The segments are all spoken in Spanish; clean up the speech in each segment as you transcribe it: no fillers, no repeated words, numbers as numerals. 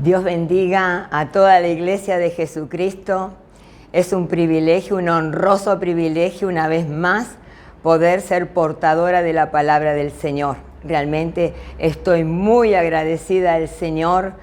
Dios bendiga a toda la Iglesia de Jesucristo. Es un privilegio, un honroso privilegio, una vez más, poder ser portadora de la palabra del Señor. Realmente estoy muy agradecida al Señor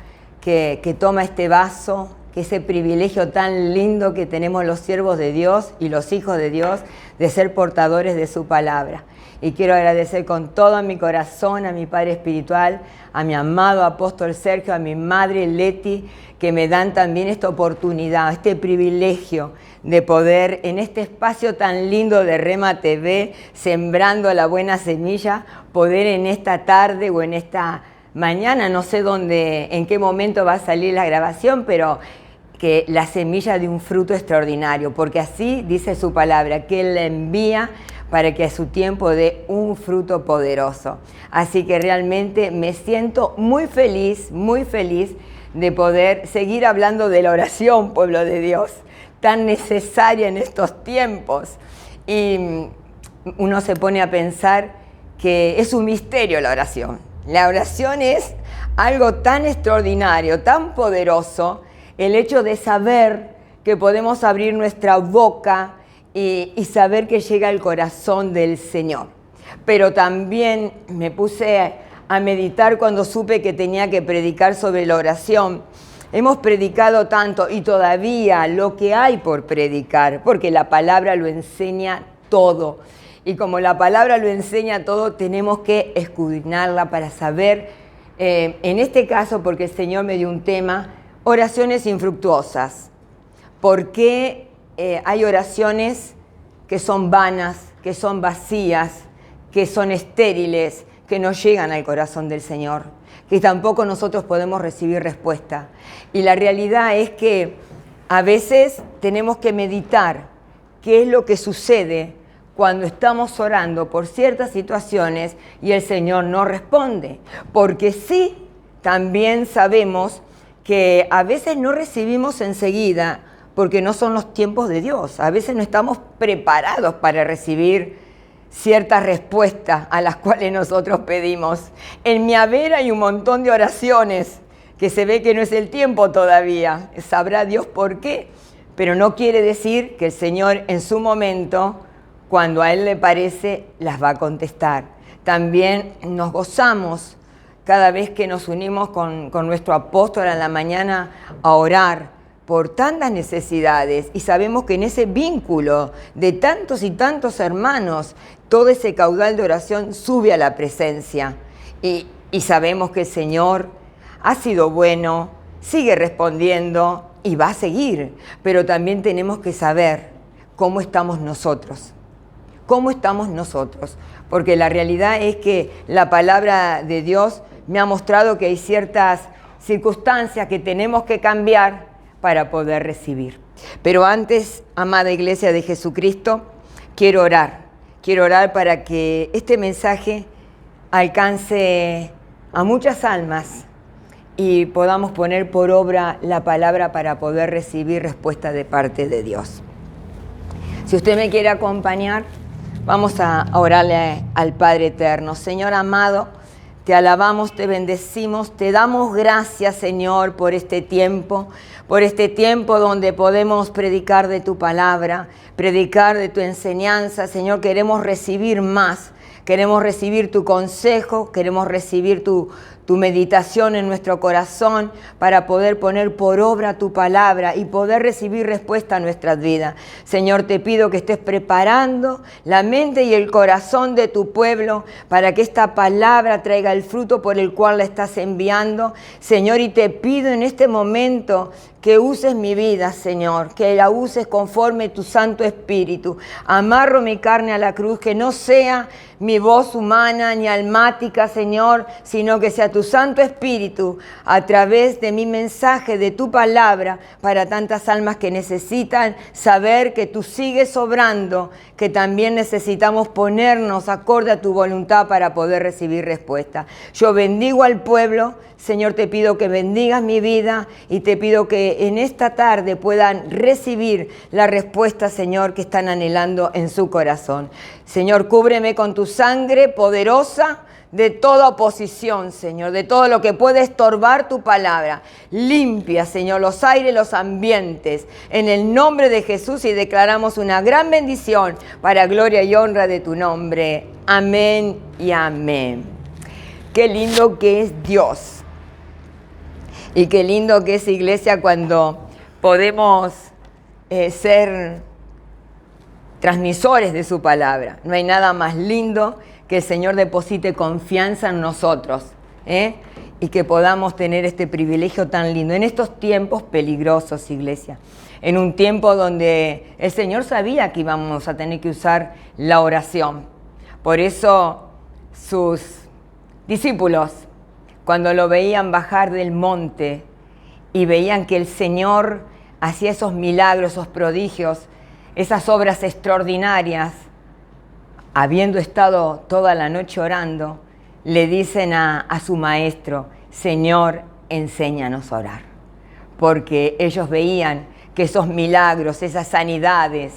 que toma este vaso, que ese privilegio tan lindo que tenemos los siervos de Dios y los hijos de Dios de ser portadores de su palabra. Y quiero agradecer con todo mi corazón a mi Padre Espiritual, a mi amado apóstol Sergio, a mi madre Leti, que me dan también esta oportunidad, este privilegio de poder en este espacio tan lindo de Rema TV, sembrando la buena semilla, poder en esta tarde o en esta mañana, no sé dónde, en qué momento va a salir la grabación, pero que la semilla de un fruto extraordinario, porque así dice su palabra, que Él la envía para que a su tiempo dé un fruto poderoso. Así que realmente me siento muy feliz de poder seguir hablando de la oración, pueblo de Dios, tan necesaria en estos tiempos. Y uno se pone a pensar que es un misterio la oración. La oración es algo tan extraordinario, tan poderoso, el hecho de saber que podemos abrir nuestra boca y saber que llega al corazón del Señor. Pero también me puse a meditar cuando supe que tenía que predicar sobre la oración. Hemos predicado tanto y todavía lo que hay por predicar, porque la palabra lo enseña todo. Y como la palabra lo enseña todo, tenemos que escudriñarla para saber, en este caso, porque el Señor me dio un tema, oraciones infructuosas. ¿Por qué hay oraciones que son vanas, que son vacías, que son estériles, que no llegan al corazón del Señor, que tampoco nosotros podemos recibir respuesta? Y la realidad es que a veces tenemos que meditar qué es lo que sucede cuando estamos orando por ciertas situaciones y el Señor no responde. Porque sí, también sabemos que a veces no recibimos enseguida porque no son los tiempos de Dios. A veces no estamos preparados para recibir ciertas respuestas a las cuales nosotros pedimos. En mi haber hay un montón de oraciones que se ve que no es el tiempo todavía. Sabrá Dios por qué, pero no quiere decir que el Señor en su momento, cuando a Él le parece, las va a contestar. También nos gozamos cada vez que nos unimos con nuestro apóstol a la mañana a orar por tantas necesidades, y sabemos que en ese vínculo de tantos y tantos hermanos, todo ese caudal de oración sube a la presencia, y sabemos que el Señor ha sido bueno, sigue respondiendo y va a seguir, pero también tenemos que saber cómo estamos nosotros, porque la realidad es que la palabra de Dios me ha mostrado que hay ciertas circunstancias que tenemos que cambiar para poder recibir. Pero antes, amada Iglesia de Jesucristo, quiero orar para que este mensaje alcance a muchas almas y podamos poner por obra la palabra para poder recibir respuesta de parte de Dios. Si usted me quiere acompañar, vamos a orarle al Padre Eterno. Señor amado, te alabamos, te bendecimos, te damos gracias, Señor, por este tiempo donde podemos predicar de tu palabra, predicar de tu enseñanza. Señor, queremos recibir más, queremos recibir tu consejo, queremos recibir tu meditación en nuestro corazón para poder poner por obra tu palabra y poder recibir respuesta a nuestras vidas. Señor, te pido que estés preparando la mente y el corazón de tu pueblo para que esta palabra traiga el fruto por el cual la estás enviando. Señor, y te pido en este momento que uses mi vida, Señor, que la uses conforme tu Santo Espíritu. Amarro mi carne a la cruz, que no sea mi voz humana ni almática, Señor, sino que sea tu Santo Espíritu a través de mi mensaje, de tu palabra, para tantas almas que necesitan saber que tú sigues obrando, que también necesitamos ponernos acorde a tu voluntad para poder recibir respuesta. Yo bendigo al pueblo, Señor, te pido que bendigas mi vida y te pido que en esta tarde puedan recibir la respuesta, Señor, que están anhelando en su corazón. Señor, cúbreme con tu sangre poderosa, de toda oposición, Señor, de todo lo que puede estorbar tu palabra. Limpia, Señor, los aires, los ambientes, en el nombre de Jesús, y declaramos una gran bendición para gloria y honra de tu nombre. Amén y amén. Qué lindo que es Dios. Y qué lindo que es, iglesia, cuando podemos ser transmisores de su palabra. No hay nada más lindo que el Señor deposite confianza en nosotros, y que podamos tener este privilegio tan lindo en estos tiempos peligrosos, iglesia. En un tiempo donde el Señor sabía que íbamos a tener que usar la oración. Por eso sus discípulos, cuando lo veían bajar del monte y veían que el Señor hacía esos milagros, esos prodigios, esas obras extraordinarias, habiendo estado toda la noche orando, le dicen a su maestro: Señor, enséñanos a orar. Porque ellos veían que esos milagros, esas sanidades,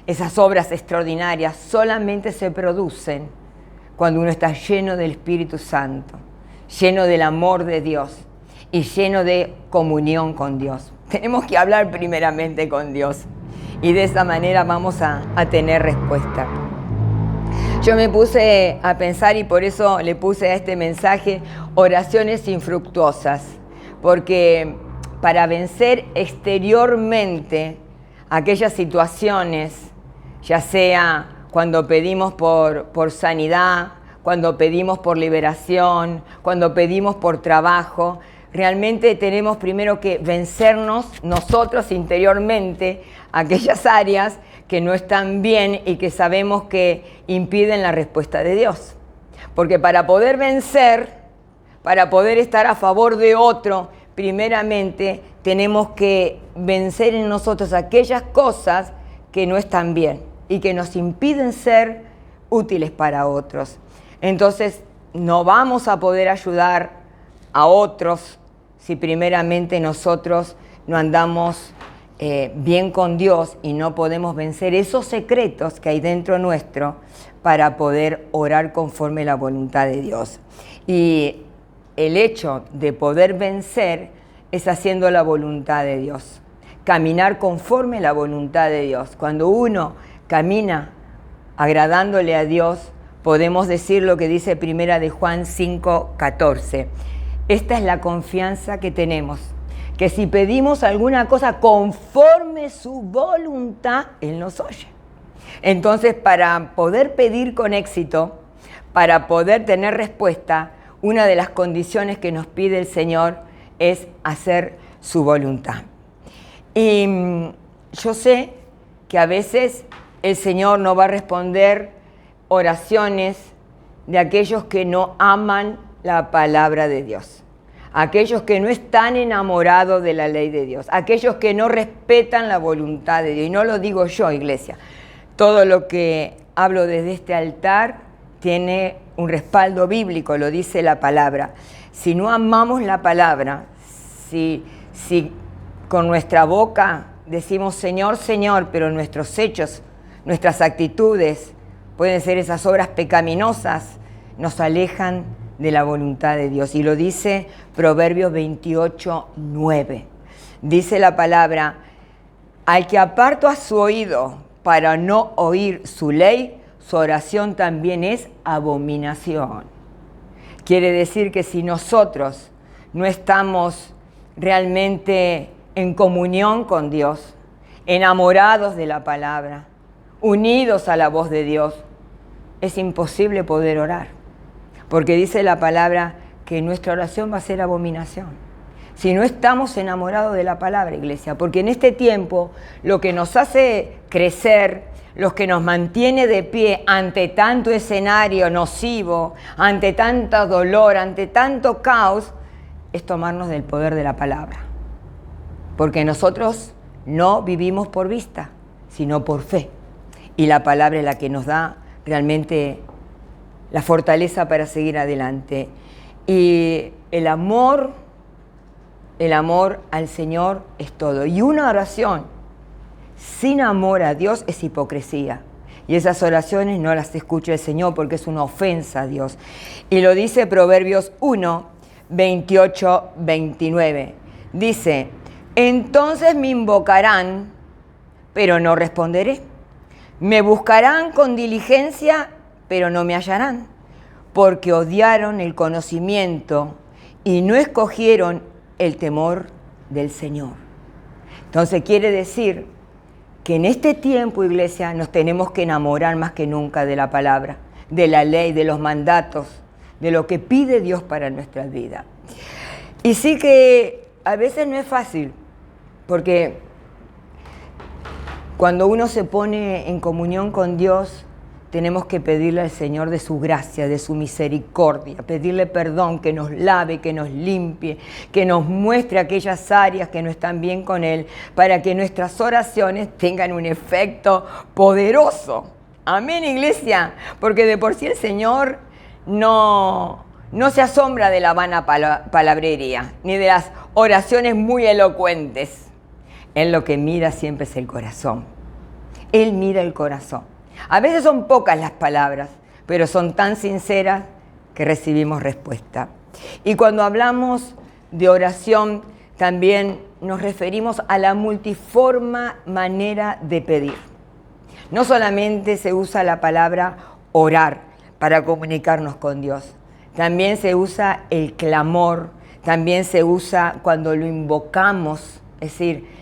esas obras extraordinarias solamente se producen cuando uno está lleno del Espíritu Santo, lleno del amor de Dios y lleno de comunión con Dios. Tenemos que hablar primeramente con Dios, y de esa manera vamos a tener respuesta. Yo me puse a pensar, y por eso le puse a este mensaje oraciones infructuosas, porque para vencer exteriormente aquellas situaciones, ya sea cuando pedimos por sanidad, cuando pedimos por liberación, cuando pedimos por trabajo, realmente tenemos primero que vencernos nosotros interiormente aquellas áreas que no están bien y que sabemos que impiden la respuesta de Dios. Porque para poder vencer, para poder estar a favor de otro, primeramente tenemos que vencer en nosotros aquellas cosas que no están bien y que nos impiden ser útiles para otros. Entonces, no vamos a poder ayudar a otros si primeramente nosotros no andamos bien con Dios y no podemos vencer esos secretos que hay dentro nuestro para poder orar conforme a la voluntad de Dios. Y el hecho de poder vencer es haciendo la voluntad de Dios, caminar conforme a la voluntad de Dios. Cuando uno camina agradándole a Dios, podemos decir lo que dice Primera de Juan 5:14. Esta es la confianza que tenemos, que si pedimos alguna cosa conforme su voluntad, Él nos oye. Entonces, para poder pedir con éxito, para poder tener respuesta, una de las condiciones que nos pide el Señor es hacer su voluntad. Y yo sé que a veces el Señor no va a responder oraciones de aquellos que no aman la palabra de Dios, aquellos que no están enamorados de la ley de Dios, aquellos que no respetan la voluntad de Dios. Y no lo digo yo, iglesia. Todo lo que hablo desde este altar tiene un respaldo bíblico, lo dice la palabra. Si no amamos la palabra, si con nuestra boca decimos Señor, Señor, pero nuestros hechos, nuestras actitudes pueden ser esas obras pecaminosas, nos alejan de la voluntad de Dios. Y lo dice Proverbios 28:9. Dice la palabra: al que aparto a su oído para no oír su ley, su oración también es abominación. Quiere decir que si nosotros no estamos realmente en comunión con Dios, enamorados de la palabra, unidos a la voz de Dios, es imposible poder orar. Porque dice la palabra que nuestra oración va a ser abominación. Si no estamos enamorados de la palabra, iglesia, porque en este tiempo lo que nos hace crecer, lo que nos mantiene de pie ante tanto escenario nocivo, ante tanto dolor, ante tanto caos, es tomarnos del poder de la palabra. Porque nosotros no vivimos por vista, sino por fe. Y la palabra es la que nos da realmente la fortaleza para seguir adelante. Y el amor al Señor es todo. Y una oración sin amor a Dios es hipocresía. y esas oraciones no las escucha el Señor porque es una ofensa a Dios. Y lo dice Proverbios 1, 28, 29. Dice, entonces me invocarán, pero no responderé. Me buscarán con diligencia, pero no me hallarán, porque odiaron el conocimiento y no escogieron el temor del Señor. Entonces quiere decir que en este tiempo, iglesia, nos tenemos que enamorar más que nunca de la palabra, de la ley, de los mandatos, de lo que pide Dios para nuestra vida. Y sí que a veces no es fácil, porque cuando uno se pone en comunión con Dios, tenemos que pedirle al Señor de su gracia, de su misericordia, pedirle perdón, que nos lave, que nos limpie, que nos muestre aquellas áreas que no están bien con Él, para que nuestras oraciones tengan un efecto poderoso. Amén, iglesia, porque de por sí el Señor no se asombra de la vana palabrería, ni de las oraciones muy elocuentes. Él lo que mira siempre es el corazón. Él mira el corazón. A veces son pocas las palabras, pero son tan sinceras que recibimos respuesta. Y cuando hablamos de oración, también nos referimos a la multiforme manera de pedir. No solamente se usa la palabra orar para comunicarnos con Dios, también se usa el clamor, también se usa cuando lo invocamos, es decir,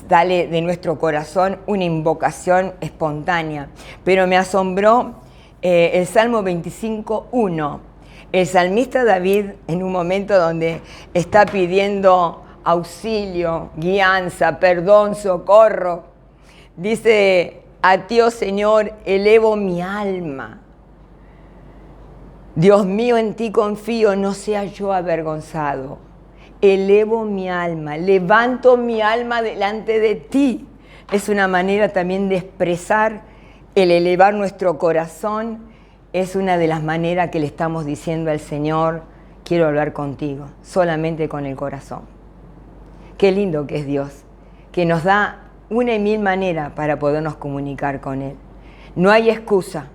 sale de nuestro corazón una invocación espontánea. Pero me asombró el Salmo 25:1. El salmista David, en un momento donde está pidiendo auxilio, guianza, perdón, socorro, dice, a ti, oh Señor, elevo mi alma. Dios mío, en ti confío, no sea yo avergonzado. Elevo mi alma, levanto mi alma delante de ti. Es una manera también de expresar el elevar nuestro corazón. Es una de las maneras que le estamos diciendo al Señor, quiero hablar contigo, solamente con el corazón. Qué lindo que es Dios, que nos da una y mil maneras para podernos comunicar con Él. No hay excusa.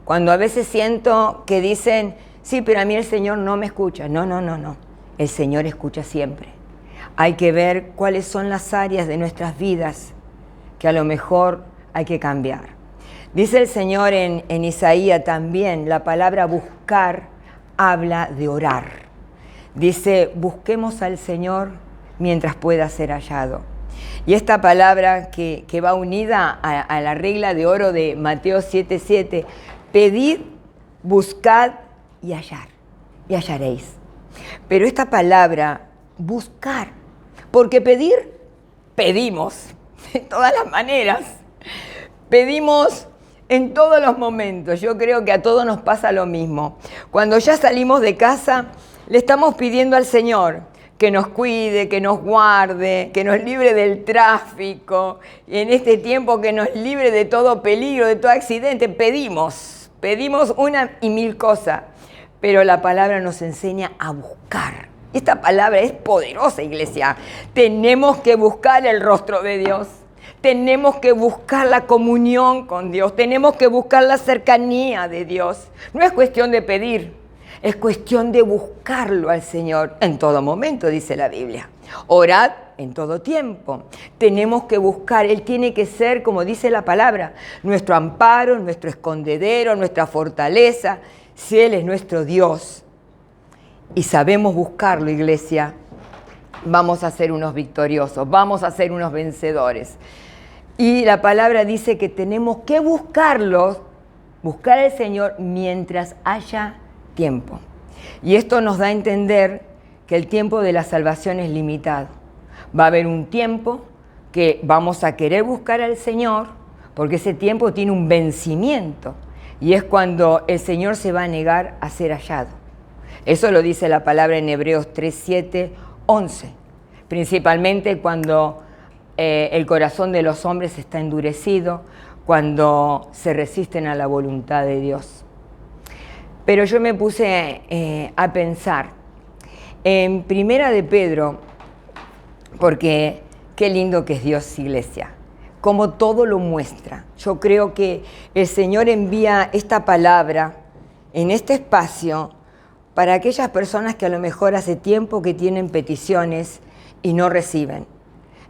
Cuando a veces siento que dicen, sí, pero a mí el Señor no me escucha. No. El Señor escucha siempre. Hay que ver cuáles son las áreas de nuestras vidas que a lo mejor hay que cambiar. Dice el Señor en Isaías también, la palabra buscar habla de orar. Dice, busquemos al Señor mientras pueda ser hallado. Y esta palabra que va unida a la regla de oro de Mateo 7:7, pedid, buscad y hallar, y hallaréis. Pero esta palabra, buscar, porque pedir, pedimos de todas las maneras, pedimos en todos los momentos. Yo creo que a todos nos pasa lo mismo. Cuando ya salimos de casa, le estamos pidiendo al Señor que nos cuide, que nos guarde, que nos libre del tráfico, y en este tiempo que nos libre de todo peligro, de todo accidente. Pedimos una y mil cosas. Pero la palabra nos enseña a buscar. Esta palabra es poderosa, iglesia. Tenemos que buscar el rostro de Dios. Tenemos que buscar la comunión con Dios. Tenemos que buscar la cercanía de Dios. No es cuestión de pedir, es cuestión de buscarlo al Señor en todo momento, dice la Biblia. Orad en todo tiempo. Tenemos que buscar. Él tiene que ser, como dice la palabra, nuestro amparo, nuestro escondedero, nuestra fortaleza. Si Él es nuestro Dios y sabemos buscarlo, iglesia, vamos a ser unos victoriosos, vamos a ser unos vencedores. Y la palabra dice que tenemos que buscarlo, buscar al Señor mientras haya tiempo. Y esto nos da a entender que el tiempo de la salvación es limitado. Va a haber un tiempo que vamos a querer buscar al Señor, porque ese tiempo tiene un vencimiento. Y es cuando el Señor se va a negar a ser hallado. Eso lo dice la palabra en Hebreos 3, 7, 11. Principalmente cuando el corazón de los hombres está endurecido, cuando se resisten a la voluntad de Dios. Pero yo me puse a pensar en Primera de Pedro, porque qué lindo que es Dios, iglesia. como todo lo muestra. Yo creo que el Señor envía esta palabra en este espacio para aquellas personas que a lo mejor hace tiempo que tienen peticiones y no reciben.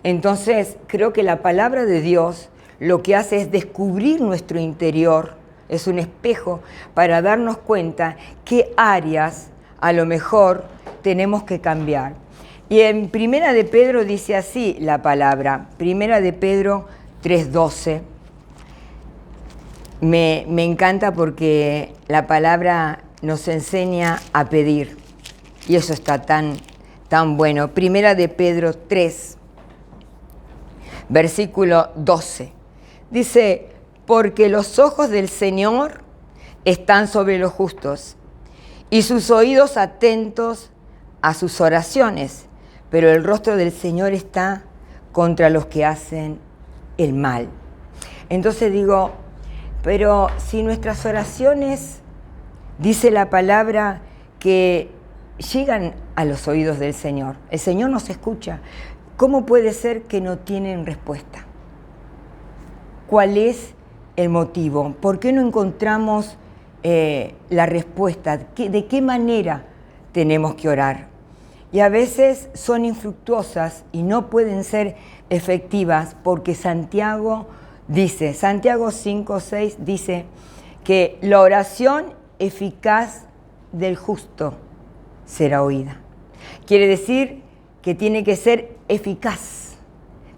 Entonces, creo que la palabra de Dios lo que hace es descubrir nuestro interior, es un espejo para darnos cuenta qué áreas a lo mejor tenemos que cambiar. Y en Primera de Pedro dice así la palabra, Primera de Pedro 3:12. Me encanta porque la palabra nos enseña a pedir. Y eso está tan bueno. Primera de Pedro 3, versículo 12. Dice, porque los ojos del Señor están sobre los justos y sus oídos atentos a sus oraciones, pero el rostro del Señor está contra los que hacen el mal. Entonces digo, pero si nuestras oraciones, dice la palabra, que llegan a los oídos del Señor, el Señor nos escucha, ¿cómo puede ser que no tienen respuesta? ¿Cuál es el motivo? ¿Por qué no encontramos la respuesta? ¿De qué manera tenemos que orar? Y a veces son infructuosas y no pueden ser efectivas porque Santiago 5:6 dice que la oración eficaz del justo será oída. Quiere decir que tiene que ser eficaz,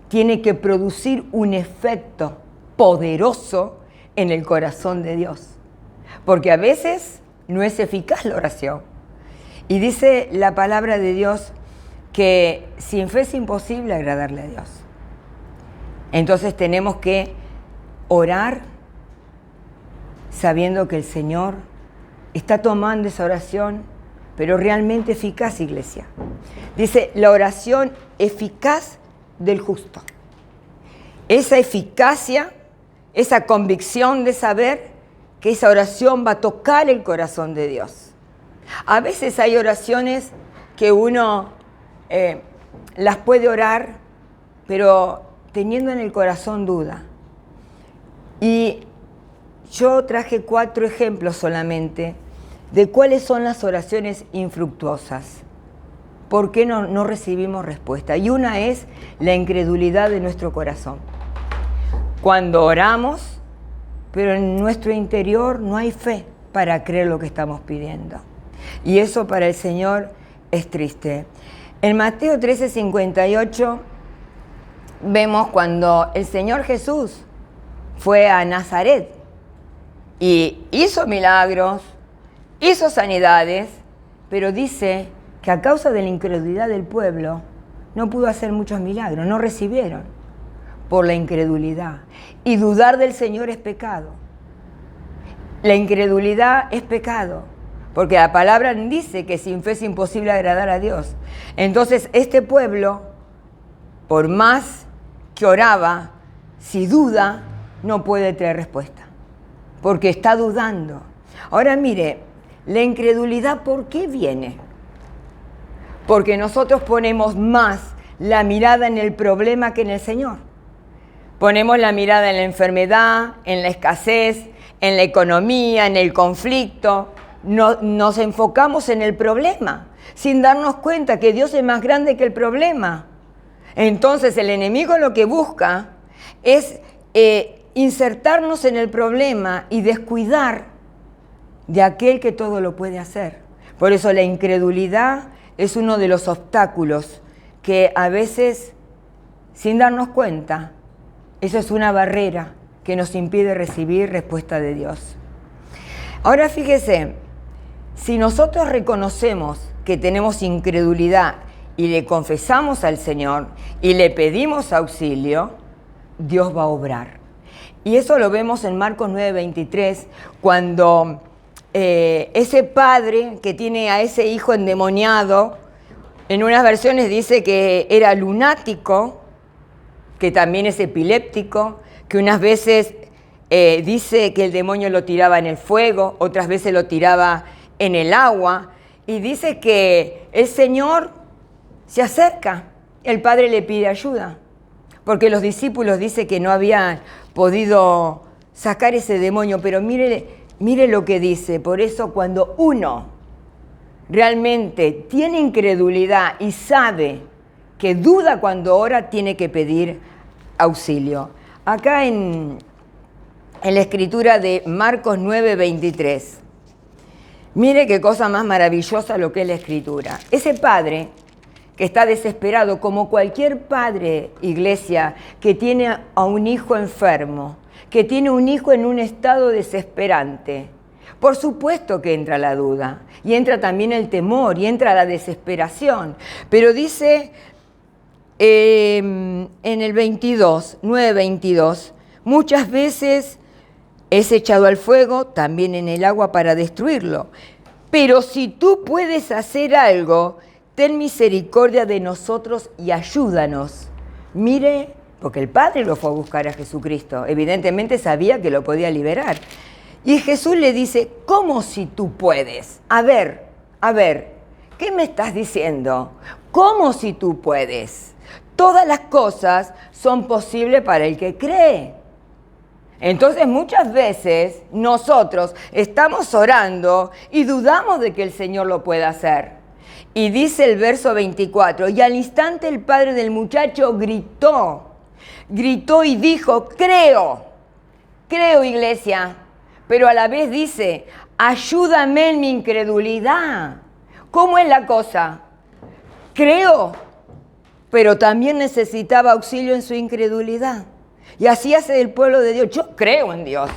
tiene que producir un efecto poderoso en el corazón de Dios, porque a veces no es eficaz la oración. Y dice la palabra de Dios que sin fe es imposible agradarle a Dios. Entonces tenemos que orar sabiendo que el Señor está tomando esa oración, pero realmente eficaz, iglesia. Dice la oración eficaz del justo. Esa eficacia, esa convicción de saber que esa oración va a tocar el corazón de Dios. A veces hay oraciones que uno las puede orar, pero teniendo en el corazón duda. Y yo traje 4 ejemplos solamente de cuáles son las oraciones infructuosas. ¿Por qué no recibimos respuesta? Y una es la incredulidad de nuestro corazón. Cuando oramos, pero en nuestro interior no hay fe para creer lo que estamos pidiendo. Y eso para el Señor es triste. En Mateo 13:58 vemos cuando el Señor Jesús fue a Nazaret y hizo milagros, hizo sanidades, pero dice que a causa de la incredulidad del pueblo no pudo hacer muchos milagros, no recibieron por la incredulidad. Y dudar del Señor es pecado. La incredulidad es pecado, porque la palabra dice que sin fe es imposible agradar a Dios. Entonces este pueblo, por más que oraba, si duda, no puede traer respuesta, porque está dudando. Ahora mire, la incredulidad, ¿por qué viene? Porque nosotros ponemos más la mirada en el problema que en el Señor. Ponemos la mirada en la enfermedad, en la escasez, en la economía, en el conflicto. Nos enfocamos en el problema, sin darnos cuenta que Dios es más grande que el problema. Entonces el enemigo lo que busca es insertarnos en el problema y descuidar de aquel que todo lo puede hacer. Por eso la incredulidad es uno de los obstáculos que a veces, sin darnos cuenta, eso es una barrera que nos impide recibir respuesta de Dios. Ahora fíjese, si nosotros reconocemos que tenemos incredulidad y le confesamos al Señor y le pedimos auxilio, Dios va a obrar. Y eso lo vemos en Marcos 9:23, cuando ese padre que tiene a ese hijo endemoniado, en unas versiones dice que era lunático, que también es epiléptico, que unas veces dice que el demonio lo tiraba en el fuego, otras veces lo tiraba en el agua, y dice que el Señor se acerca, el padre le pide ayuda, porque los discípulos dicen que no habían podido sacar ese demonio, pero mire lo que dice. Por eso cuando uno realmente tiene incredulidad y sabe que duda cuando ora, tiene que pedir auxilio. Acá en la escritura de Marcos 9:23, mire qué cosa más maravillosa lo que es la escritura. Ese padre que está desesperado, como cualquier padre, iglesia, que tiene a un hijo enfermo, que tiene un hijo en un estado desesperante, por supuesto que entra la duda, y entra también el temor, y entra la desesperación. Pero dice en el 9:22, muchas veces es echado al fuego, también en el agua para destruirlo. Pero si tú puedes hacer algo, ten misericordia de nosotros y ayúdanos. Mire, porque el Padre lo fue a buscar a Jesucristo. Evidentemente sabía que lo podía liberar. Y Jesús le dice, ¿cómo si tú puedes? A ver, ¿qué me estás diciendo? ¿Cómo si tú puedes? Todas las cosas son posibles para el que cree. Entonces muchas veces nosotros estamos orando y dudamos de que el Señor lo pueda hacer. Y dice el verso 24, y al instante el padre del muchacho gritó y dijo, creo, iglesia, pero a la vez dice, ayúdame en mi incredulidad. ¿Cómo es la cosa? Creo, pero también necesitaba auxilio en su incredulidad. Y así hace el pueblo de Dios. Yo creo en Dios.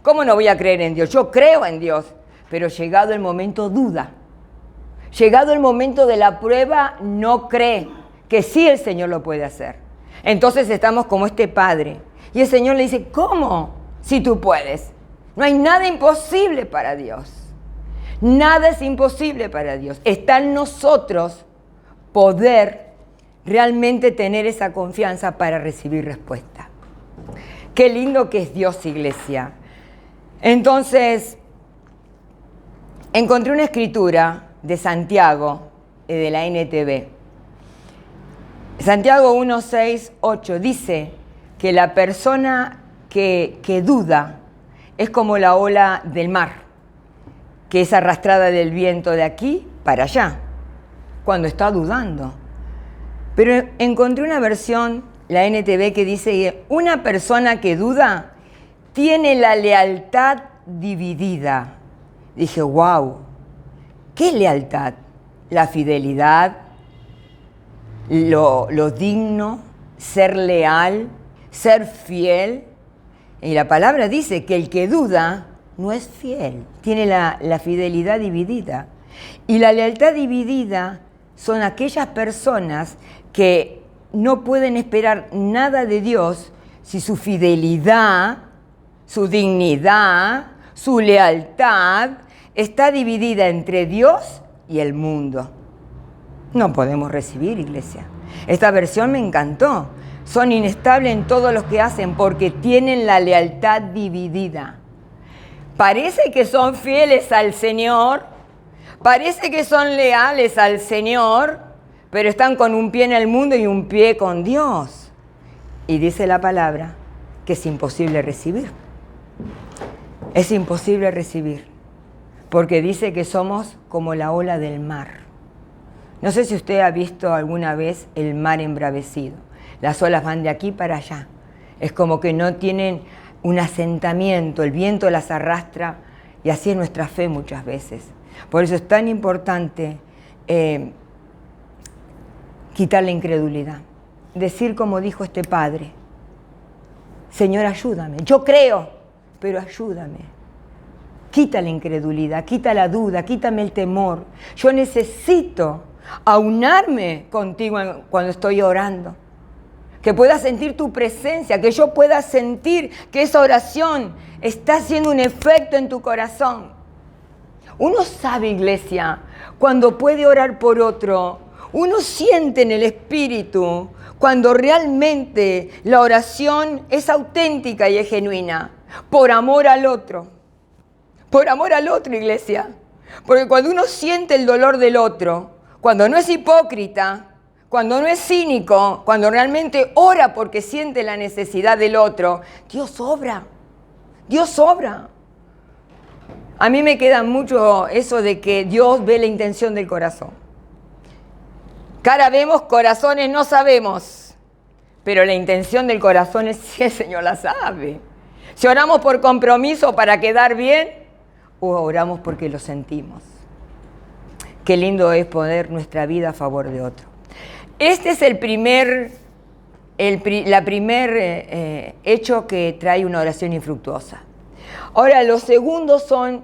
¿Cómo no voy a creer en Dios? Yo creo en Dios. Pero llegado el momento, duda. Llegado el momento de la prueba, no cree que sí el Señor lo puede hacer. Entonces estamos como este padre. Y el Señor le dice, ¿cómo? Si tú puedes. No hay nada imposible para Dios. Nada es imposible para Dios. Está en nosotros poder realmente tener esa confianza para recibir respuesta. Qué lindo que es Dios, iglesia. Entonces, encontré una escritura de Santiago, de la NTV. Santiago 1:6-8 dice que la persona que duda es como la ola del mar, que es arrastrada del viento de aquí para allá, cuando está dudando. Pero encontré una versión, la NTV, que dice que una persona que duda tiene la lealtad dividida. Dije, wow, ¿qué es lealtad? La fidelidad, lo digno, ser leal, ser fiel. Y la palabra dice que el que duda no es fiel, tiene la fidelidad dividida. Y la lealtad dividida son aquellas personas que no pueden esperar nada de Dios si su fidelidad, su dignidad, su lealtad está dividida entre Dios y el mundo. No podemos recibir, iglesia. Esta versión me encantó. Son inestables en todo lo que hacen porque tienen la lealtad dividida. Parece que son fieles al Señor, parece que son leales al Señor, pero están con un pie en el mundo y un pie con Dios. Y dice la palabra que es imposible recibir. Es imposible recibir, porque dice que somos como la ola del mar. No sé si usted ha visto alguna vez el mar embravecido. Las olas van de aquí para allá. Es como que no tienen un asentamiento, el viento las arrastra, y así es nuestra fe muchas veces. Por eso es tan importante quitar la incredulidad. Decir como dijo este padre, Señor, ayúdame. Yo creo, pero ayúdame. Quita la incredulidad, quita la duda, quítame el temor. Yo necesito aunarme contigo cuando estoy orando. Que pueda sentir tu presencia, que yo pueda sentir que esa oración está haciendo un efecto en tu corazón. Uno sabe, iglesia, cuando puede orar por otro. Uno siente en el espíritu cuando realmente la oración es auténtica y es genuina. Por amor al otro. Por amor al otro, iglesia. Porque cuando uno siente el dolor del otro, cuando no es hipócrita, cuando no es cínico, cuando realmente ora porque siente la necesidad del otro, Dios obra. Dios obra. A mí me queda mucho eso de que Dios ve la intención del corazón. Cara vemos, corazones no sabemos. Pero la intención del corazón es si el Señor la sabe. Si oramos por compromiso para quedar bien, o oramos porque lo sentimos. Qué lindo es poner nuestra vida a favor de otro. Este es el primer hecho que trae una oración infructuosa. Ahora, los segundos son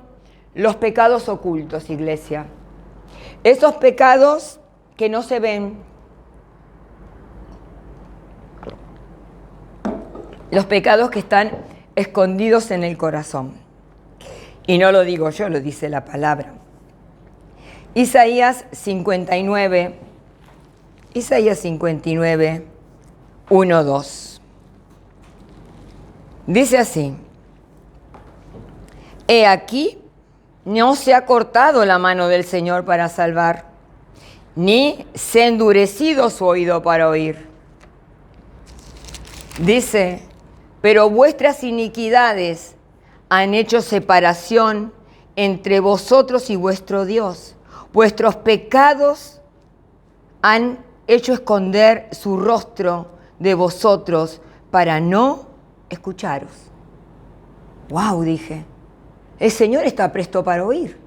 los pecados ocultos, iglesia. Esos pecados que no se ven. Los pecados que están escondidos en el corazón. Y no lo digo yo, lo dice la palabra. Isaías 59, 1, 2. Dice así: He aquí, no se ha cortado la mano del Señor para salvar, ni se ha endurecido su oído para oír. Dice: pero vuestras iniquidades han hecho separación entre vosotros y vuestro Dios. Vuestros pecados han hecho esconder su rostro de vosotros para no escucharos. ¡Wow!, dije. El Señor está presto para oír.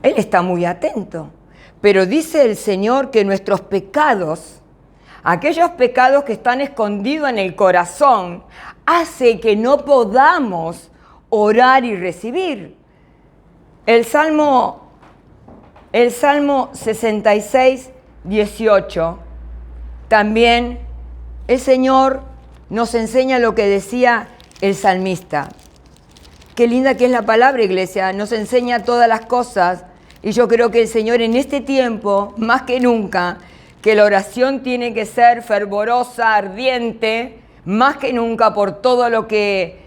Él está muy atento. Pero dice el Señor que nuestros pecados, aquellos pecados que están escondidos en el corazón, hace que no podamos orar y recibir. El Salmo 66, 18, también el Señor nos enseña lo que decía el salmista. Qué linda que es la palabra, iglesia, nos enseña todas las cosas. Y yo creo que el Señor en este tiempo, más que nunca, que la oración tiene que ser fervorosa, ardiente, más que nunca por todo lo que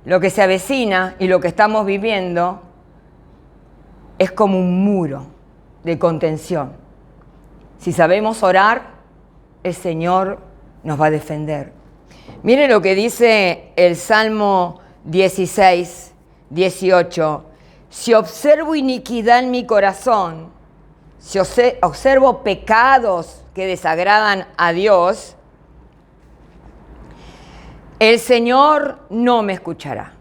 se avecina y lo que estamos viviendo, es como un muro de contención. Si sabemos orar, el Señor nos va a defender. Miren lo que dice el Salmo 16, 18. Si observo iniquidad en mi corazón, si observo pecados que desagradan a Dios, el Señor no me escuchará.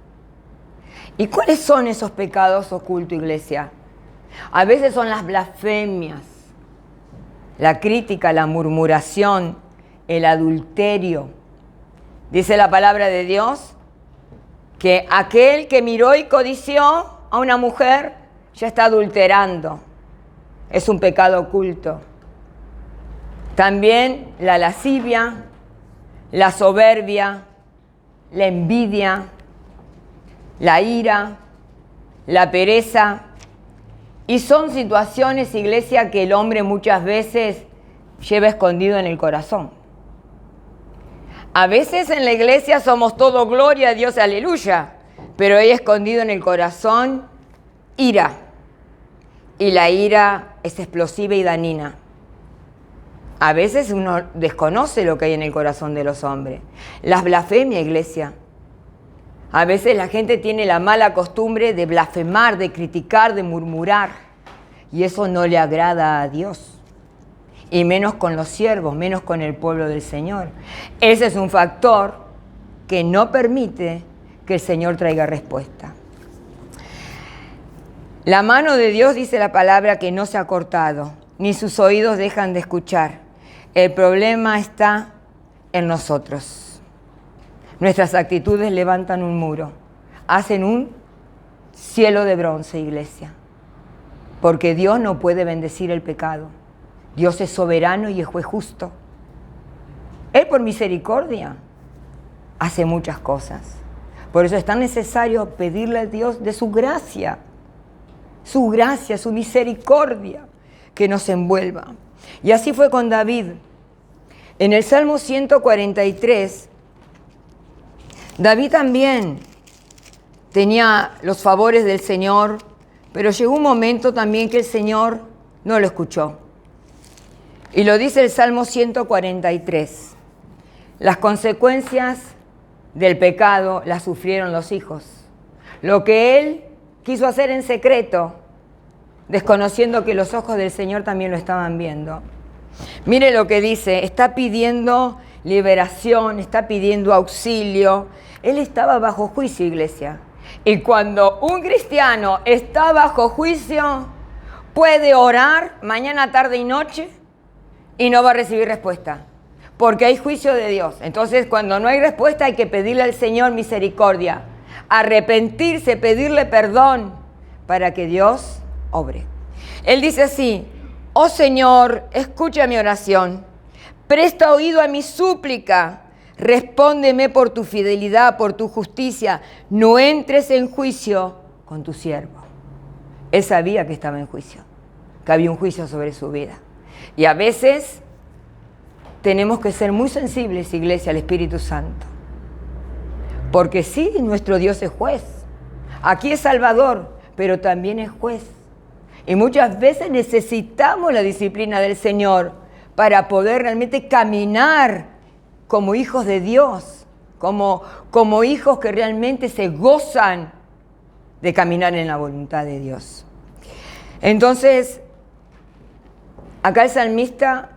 ¿Y cuáles son esos pecados ocultos, iglesia? A veces son las blasfemias, la crítica, la murmuración, el adulterio. Dice la palabra de Dios que aquel que miró y codició a una mujer ya está adulterando. Es un pecado oculto. También la lascivia, la soberbia, la envidia, la ira, la pereza. Y son situaciones, iglesia, que el hombre muchas veces lleva escondido en el corazón. A veces en la iglesia somos todo gloria a Dios, aleluya, pero hay escondido en el corazón ira. Y la ira es explosiva y dañina. A veces uno desconoce lo que hay en el corazón de los hombres. Las blasfemias, iglesia. A veces la gente tiene la mala costumbre de blasfemar, de criticar, de murmurar. Y eso no le agrada a Dios. Y menos con los siervos, menos con el pueblo del Señor. Ese es un factor que no permite que el Señor traiga respuesta. La mano de Dios, dice la palabra, que no se ha cortado, ni sus oídos dejan de escuchar. El problema está en nosotros. Nuestras actitudes levantan un muro, hacen un cielo de bronce, iglesia. Porque Dios no puede bendecir el pecado. Dios es soberano y es juez justo. Él, por misericordia, hace muchas cosas. Por eso es tan necesario pedirle a Dios de su gracia, su misericordia, que nos envuelva. Y así fue con David. En el Salmo 143, David también tenía los favores del Señor, pero llegó un momento también que el Señor no lo escuchó. Y lo dice el Salmo 143. Las consecuencias del pecado las sufrieron los hijos. Lo que él quiso hacer en secreto, desconociendo que los ojos del Señor también lo estaban viendo. Mire lo que dice, está pidiendo liberación, está pidiendo auxilio. Él estaba bajo juicio, iglesia. Y cuando un cristiano está bajo juicio, puede orar mañana, tarde y noche y no va a recibir respuesta, porque hay juicio de Dios. Entonces, cuando no hay respuesta, hay que pedirle al Señor misericordia, arrepentirse, pedirle perdón para que Dios obre. Él dice así: oh Señor, escucha mi oración, presta oído a mi súplica, respóndeme por tu fidelidad, por tu justicia, no entres en juicio con tu siervo. Él sabía que estaba en juicio, que había un juicio sobre su vida. Y a veces tenemos que ser muy sensibles, iglesia, al Espíritu Santo. Porque sí, nuestro Dios es juez. Aquí es Salvador, pero también es juez. Y muchas veces necesitamos la disciplina del Señor para poder realmente caminar como hijos de Dios, como hijos que realmente se gozan de caminar en la voluntad de Dios. Entonces, acá el salmista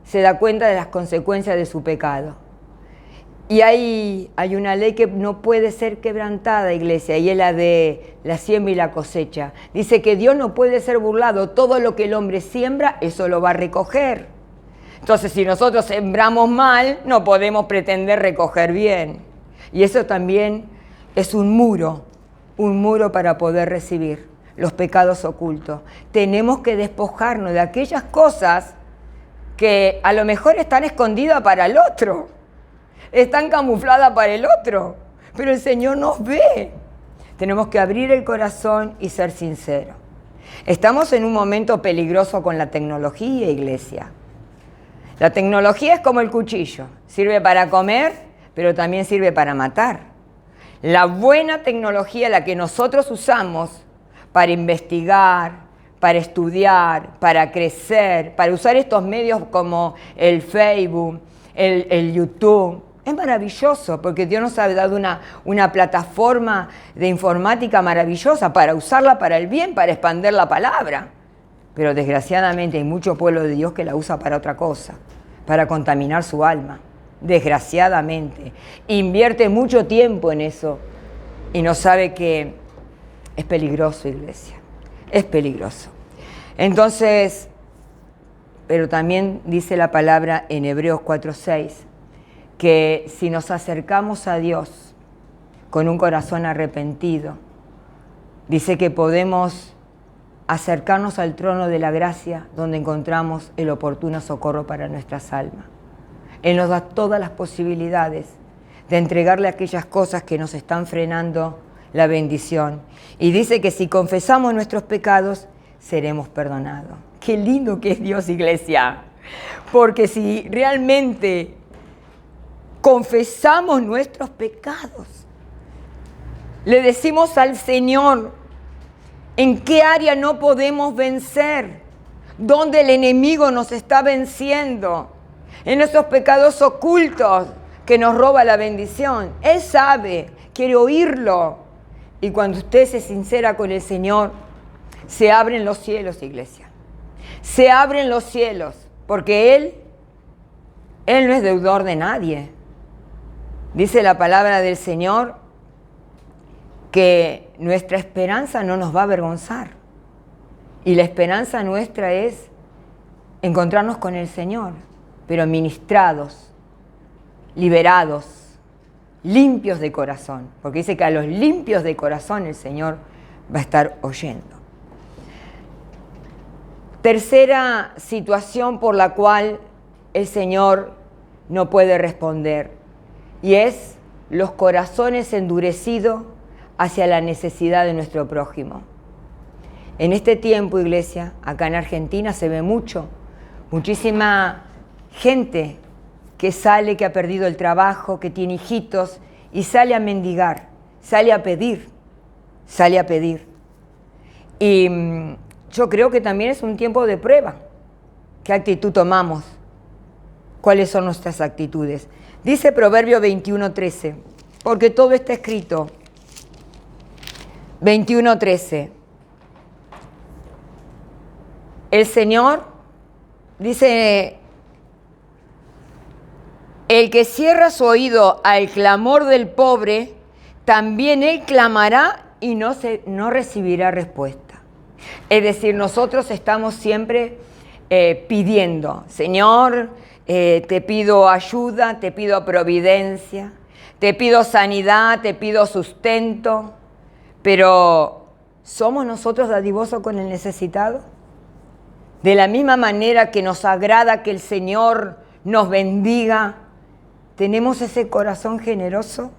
se da cuenta de las consecuencias de su pecado. Y hay una ley que no puede ser quebrantada, iglesia, y es la de la siembra y la cosecha. Dice que Dios no puede ser burlado. Todo lo que el hombre siembra, eso lo va a recoger. Entonces, si nosotros sembramos mal, no podemos pretender recoger bien. Y eso también es un muro para poder recibir los pecados ocultos. Tenemos que despojarnos de aquellas cosas que a lo mejor están escondidas para el otro, están camufladas para el otro, pero el Señor nos ve. Tenemos que abrir el corazón y ser sinceros. Estamos en un momento peligroso con la tecnología, iglesia. La tecnología es como el cuchillo, sirve para comer, pero también sirve para matar. La buena tecnología, la que nosotros usamos para investigar, para estudiar, para crecer, para usar estos medios como el Facebook, el YouTube, es maravilloso, porque Dios nos ha dado una plataforma de informática maravillosa para usarla para el bien, para expandir la palabra. Pero desgraciadamente hay mucho pueblo de Dios que la usa para otra cosa, para contaminar su alma. Desgraciadamente. Invierte mucho tiempo en eso y no sabe que es peligroso, iglesia. Es peligroso. Entonces, pero también dice la palabra en Hebreos 4:6, que si nos acercamos a Dios con un corazón arrepentido, dice que podemos acercarnos al trono de la gracia donde encontramos el oportuno socorro para nuestras almas. Él nos da todas las posibilidades de entregarle aquellas cosas que nos están frenando la bendición. Y dice que si confesamos nuestros pecados, seremos perdonados. Qué lindo que es Dios, iglesia. Porque si realmente confesamos nuestros pecados, le decimos al Señor en qué área no podemos vencer, dónde el enemigo nos está venciendo, en esos pecados ocultos que nos roba la bendición. Él sabe, quiere oírlo. Y cuando usted se sincera con el Señor, se abren los cielos, iglesia. Se abren los cielos, porque Él no es deudor de nadie. Dice la palabra del Señor que nuestra esperanza no nos va a avergonzar. Y la esperanza nuestra es encontrarnos con el Señor, pero ministrados, liberados, limpios de corazón. Porque dice que a los limpios de corazón el Señor va a estar oyendo. Tercera situación por la cual el Señor no puede responder, y es los corazones endurecidos hacia la necesidad de nuestro prójimo. En este tiempo, iglesia, acá en Argentina se ve muchísima gente que sale, que ha perdido el trabajo, que tiene hijitos y sale a mendigar, sale a pedir. Y yo creo que también es un tiempo de prueba, ¿Qué actitud tomamos? ¿Cuáles son nuestras actitudes? Dice Proverbio 21:13, porque todo está escrito. 21:13. El Señor dice, el que cierra su oído al clamor del pobre, también él clamará y no recibirá respuesta. Es decir, nosotros estamos siempre pidiendo, Señor, te pido ayuda, te pido providencia, te pido sanidad, te pido sustento, pero ¿somos nosotros dadivosos con el necesitado? De la misma manera que nos agrada que el Señor nos bendiga, ¿tenemos ese corazón generoso?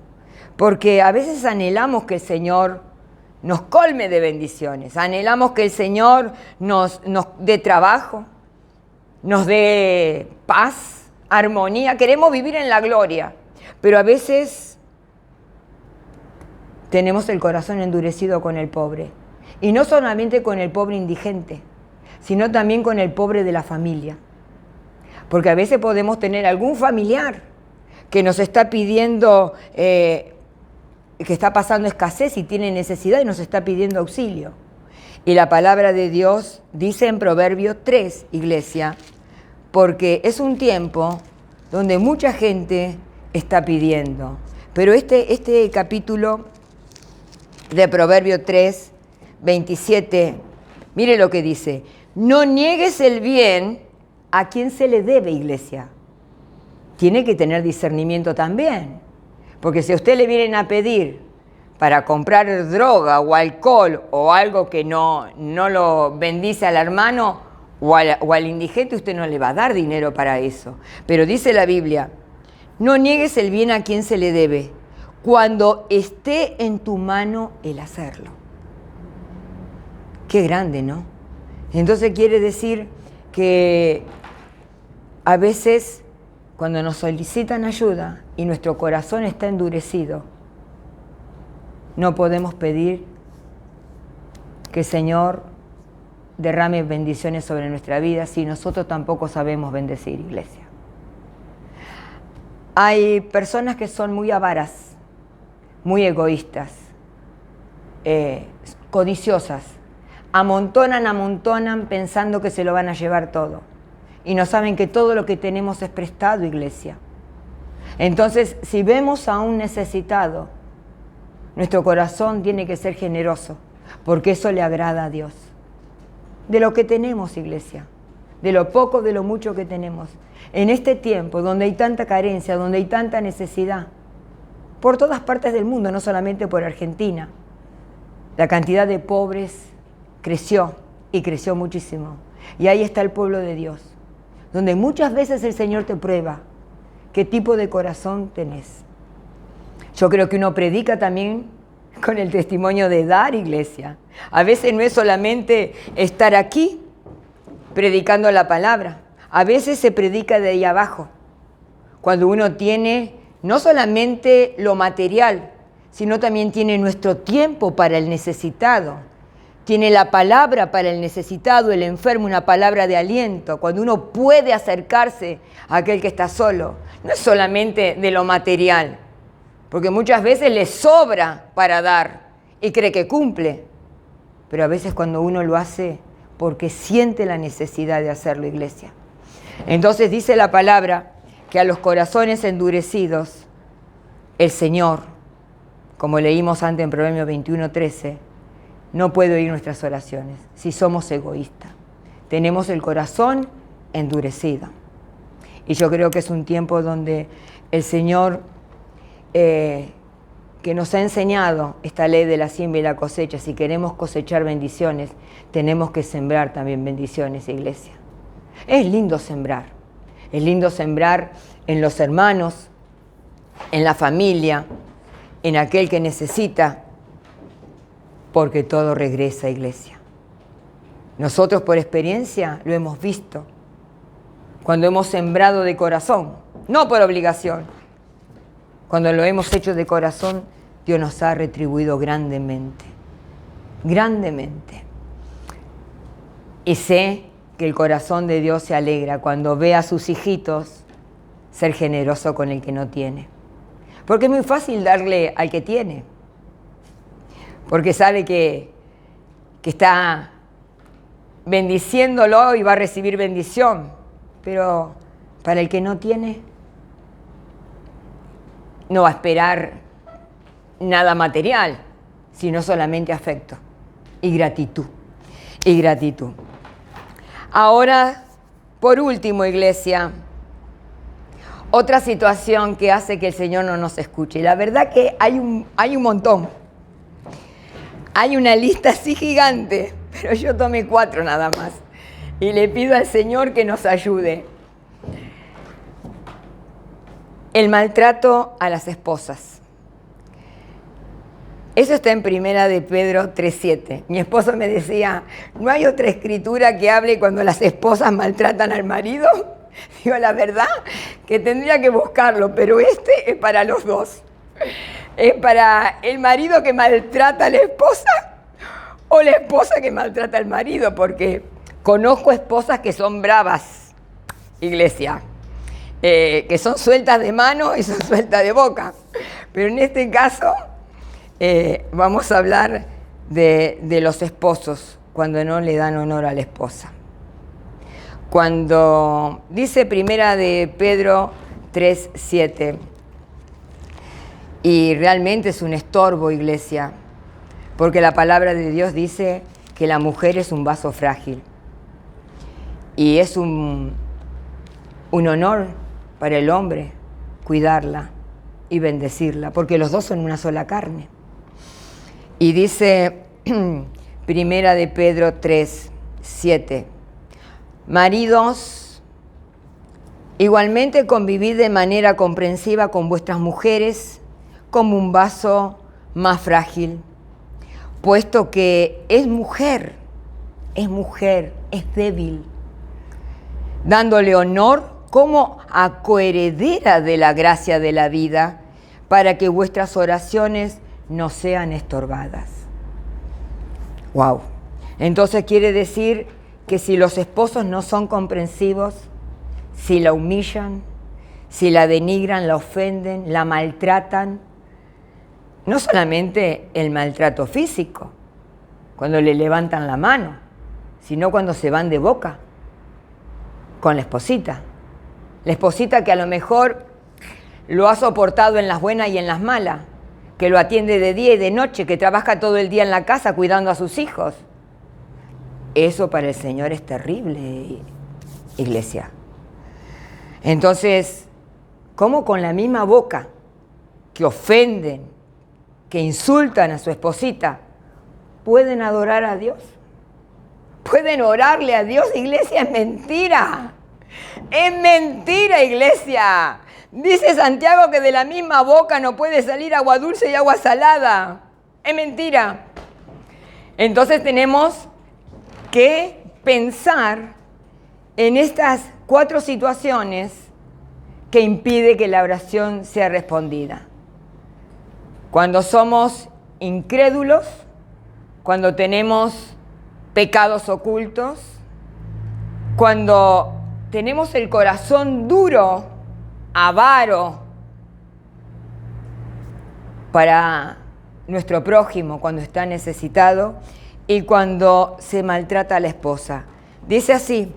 Porque a veces anhelamos que el Señor nos colme de bendiciones, anhelamos que el Señor nos dé trabajo, nos dé paz, armonía, queremos vivir en la gloria, pero a veces tenemos el corazón endurecido con el pobre, y no solamente con el pobre indigente, sino también con el pobre de la familia, porque a veces podemos tener algún familiar que nos está pidiendo, que está pasando escasez y tiene necesidad y nos está pidiendo auxilio. Y la palabra de Dios dice en Proverbios 3, iglesia, porque es un tiempo donde mucha gente está pidiendo. Pero este capítulo de Proverbios 3, 27, mire lo que dice, no niegues el bien a quien se le debe, iglesia. Tiene que tener discernimiento también, porque si a usted le vienen a pedir para comprar droga o alcohol o algo que no lo bendice al hermano o al indigente, usted no le va a dar dinero para eso. Pero dice la Biblia, no niegues el bien a quien se le debe, cuando esté en tu mano el hacerlo. Qué grande, ¿no? Entonces quiere decir que a veces cuando nos solicitan ayuda y nuestro corazón está endurecido, no podemos pedir que el Señor derrame bendiciones sobre nuestra vida si nosotros tampoco sabemos bendecir, iglesia. Hay personas que son muy avaras, muy egoístas, codiciosas, amontonan pensando que se lo van a llevar todo. Y no saben que todo lo que tenemos es prestado, iglesia. Entonces, si vemos a un necesitado, nuestro corazón tiene que ser generoso, porque eso le agrada a Dios. De lo que tenemos, iglesia, de lo poco, de lo mucho que tenemos. En este tiempo, donde hay tanta carencia, donde hay tanta necesidad, por todas partes del mundo, no solamente por Argentina, la cantidad de pobres creció y creció muchísimo. Y ahí está el pueblo de Dios, donde muchas veces el Señor te prueba qué tipo de corazón tenés. Yo creo que uno predica también con el testimonio de dar, iglesia. A veces no es solamente estar aquí predicando la palabra. A veces se predica de ahí abajo, cuando uno tiene no solamente lo material, sino también tiene nuestro tiempo para el necesitado. Tiene la palabra para el necesitado, el enfermo, una palabra de aliento. Cuando uno puede acercarse a aquel que está solo, no es solamente de lo material, porque muchas veces le sobra para dar y cree que cumple. Pero a veces cuando uno lo hace porque siente la necesidad de hacerlo, iglesia. Entonces dice la palabra que a los corazones endurecidos, el Señor, como leímos antes en Proverbios 21:13, no puede oír nuestras oraciones si somos egoístas. Tenemos el corazón endurecido. Y yo creo que es un tiempo donde el Señor, que nos ha enseñado esta ley de la siembra y la cosecha, si queremos cosechar bendiciones, tenemos que sembrar también bendiciones, iglesia. Es lindo sembrar en los hermanos, en la familia, en aquel que necesita, porque todo regresa, iglesia. Nosotros por experiencia lo hemos visto, cuando hemos sembrado de corazón, no por obligación. Cuando lo hemos hecho de corazón, Dios nos ha retribuido grandemente, grandemente. Y sé que el corazón de Dios se alegra cuando ve a sus hijitos ser generoso con el que no tiene. Porque es muy fácil darle al que tiene. Porque sabe que está bendiciéndolo y va a recibir bendición. Pero para el que no tiene, no va a esperar nada material, sino solamente afecto y gratitud. Y gratitud. Ahora, por último, iglesia, otra situación que hace que el Señor no nos escuche. Y la verdad que hay un montón. Hay una lista así gigante, pero yo tomé 4 nada más. Y le pido al Señor que nos ayude. El maltrato a las esposas. Eso está en Primera de Pedro 3:7. Mi esposo me decía, ¿no hay otra escritura que hable cuando las esposas maltratan al marido? Digo, la verdad que tendría que buscarlo, pero este es para los dos. ¿Es para el marido que maltrata a la esposa o la esposa que maltrata al marido? Porque conozco esposas que son bravas, iglesia, que son sueltas de mano y son sueltas de boca. Pero en este caso vamos a hablar de los esposos cuando no le dan honor a la esposa. Cuando dice Primera de Pedro 3:7, y realmente es un estorbo, iglesia, porque la palabra de Dios dice que la mujer es un vaso frágil y es un honor para el hombre cuidarla y bendecirla, porque los dos son una sola carne. Y dice Primera de Pedro 3:7, maridos, igualmente convivid de manera comprensiva con vuestras mujeres como un vaso más frágil, puesto que es mujer, es débil, dándole honor como a coheredera de la gracia de la vida, para que vuestras oraciones no sean estorbadas. Wow. Entonces quiere decir que si los esposos no son comprensivos, si la humillan, si la denigran, la ofenden, la maltratan, no solamente el maltrato físico, cuando le levantan la mano, sino cuando se van de boca con la esposita. La esposita que a lo mejor lo ha soportado en las buenas y en las malas, que lo atiende de día y de noche, que trabaja todo el día en la casa cuidando a sus hijos. Eso para el Señor es terrible, iglesia. Entonces, ¿cómo con la misma boca que ofenden, que insultan a su esposita, pueden adorar a Dios? ¿Pueden orarle a Dios, iglesia? Es mentira. Es mentira, iglesia. Dice Santiago que de la misma boca no puede salir agua dulce y agua salada. Es mentira. Entonces tenemos que pensar en estas 4 situaciones que impiden que la oración sea respondida. Cuando somos incrédulos, cuando tenemos pecados ocultos, cuando tenemos el corazón duro, avaro para nuestro prójimo cuando está necesitado, y cuando se maltrata a la esposa. Dice así: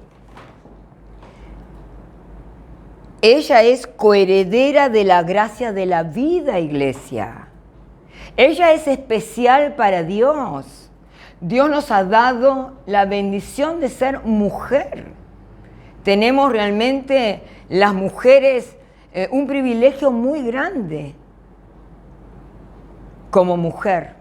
ella es coheredera de la gracia de la vida, iglesia. Ella es especial para Dios. Dios nos ha dado la bendición de ser mujer. Tenemos realmente las mujeres un privilegio muy grande como mujer.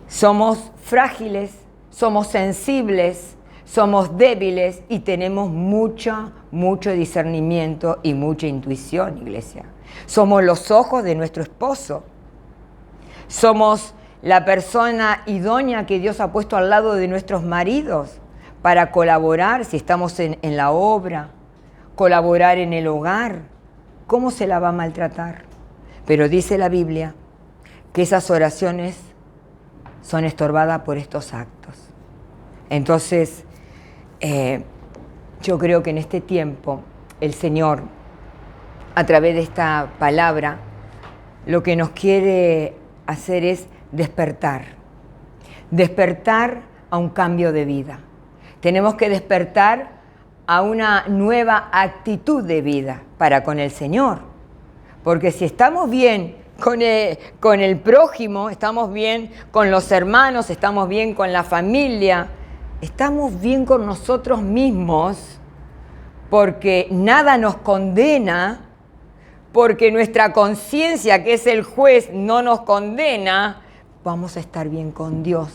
Somos frágiles, somos sensibles, somos débiles y tenemos mucho discernimiento y mucha intuición, iglesia. Somos los ojos de nuestro esposo. Somos la persona idónea que Dios ha puesto al lado de nuestros maridos para colaborar si estamos en la obra, colaborar en el hogar. ¿Cómo se la va a maltratar? Pero dice la Biblia que esas oraciones son estorbadas por estos actos. Entonces, Yo creo que en este tiempo el Señor, a través de esta palabra, lo que nos quiere hacer es despertar a un cambio de vida. Tenemos que despertar a una nueva actitud de vida para con el Señor. Porque si estamos bien con el prójimo, estamos bien con los hermanos, estamos bien con la familia, estamos bien con nosotros mismos, porque nada nos condena, porque nuestra conciencia, que es el juez, no nos condena, vamos a estar bien con Dios.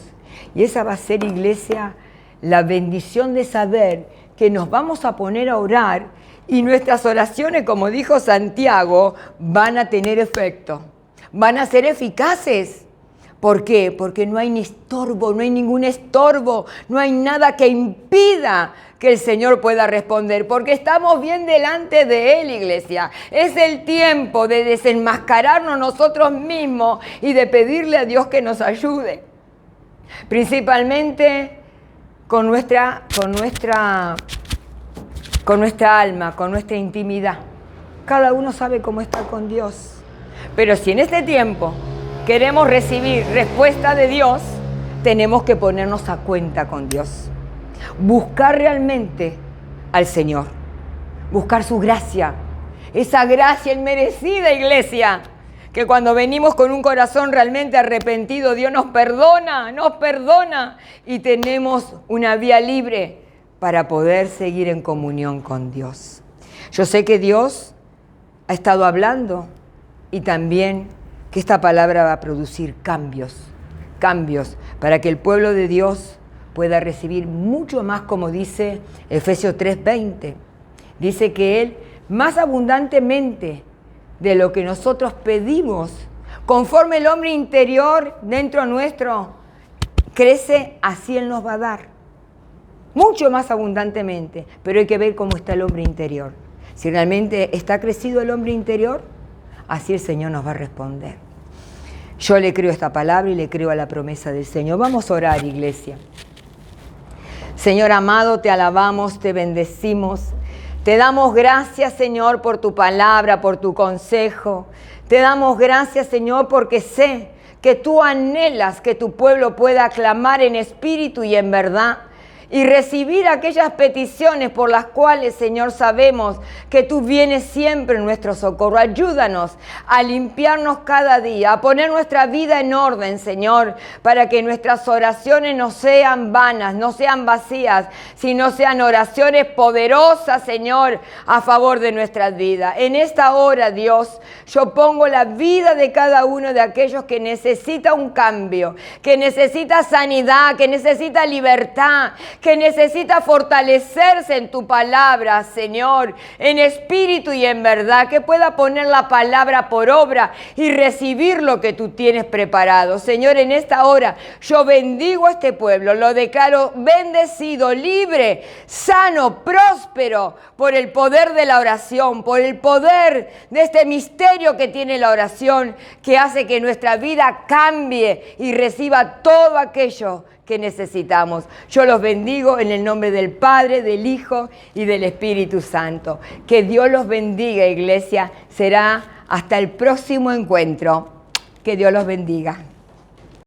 Y esa va a ser, iglesia, la bendición de saber que nos vamos a poner a orar y nuestras oraciones, como dijo Santiago, van a tener efecto, van a ser eficaces. ¿Por qué? Porque no hay ni estorbo, no hay ningún estorbo, no hay nada que impida que el Señor pueda responder, porque estamos bien delante de Él, iglesia. Es el tiempo de desenmascararnos nosotros mismos y de pedirle a Dios que nos ayude, principalmente con nuestra alma, con nuestra intimidad. Cada uno sabe cómo está con Dios, pero si en este tiempo queremos recibir respuesta de Dios, tenemos que ponernos a cuenta con Dios. Buscar realmente al Señor. Buscar su gracia. Esa gracia inmerecida, iglesia. Que cuando venimos con un corazón realmente arrepentido, Dios nos perdona. Y tenemos una vía libre para poder seguir en comunión con Dios. Yo sé que Dios ha estado hablando y también que esta palabra va a producir cambios para que el pueblo de Dios pueda recibir mucho más, como dice Efesios 3:20. Dice que Él más abundantemente de lo que nosotros pedimos, conforme el hombre interior dentro nuestro crece, así Él nos va a dar. Mucho más abundantemente, pero hay que ver cómo está el hombre interior. Si realmente está crecido el hombre interior, así el Señor nos va a responder. Yo le creo a esta palabra y le creo a la promesa del Señor. Vamos a orar, iglesia. Señor amado, te alabamos, te bendecimos. Te damos gracias, Señor, por tu palabra, por tu consejo. Te damos gracias, Señor, porque sé que tú anhelas que tu pueblo pueda clamar en espíritu y en verdad y recibir aquellas peticiones por las cuales, Señor, sabemos que tú vienes siempre en nuestro socorro. Ayúdanos a limpiarnos cada día, a poner nuestra vida en orden, Señor, para que nuestras oraciones no sean vanas, no sean vacías, sino sean oraciones poderosas, Señor, a favor de nuestras vidas. En esta hora, Dios, yo pongo la vida de cada uno de aquellos que necesita un cambio, que necesita sanidad, que necesita libertad, que necesita fortalecerse en tu palabra, Señor, en espíritu y en verdad, que pueda poner la palabra por obra y recibir lo que tú tienes preparado. Señor, en esta hora yo bendigo a este pueblo, lo declaro bendecido, libre, sano, próspero, por el poder de la oración, por el poder de este misterio que tiene la oración, que hace que nuestra vida cambie y reciba todo aquello que necesitamos. Yo los bendigo en el nombre del Padre, del Hijo y del Espíritu Santo. Que Dios los bendiga, iglesia. Será hasta el próximo encuentro. Que Dios los bendiga.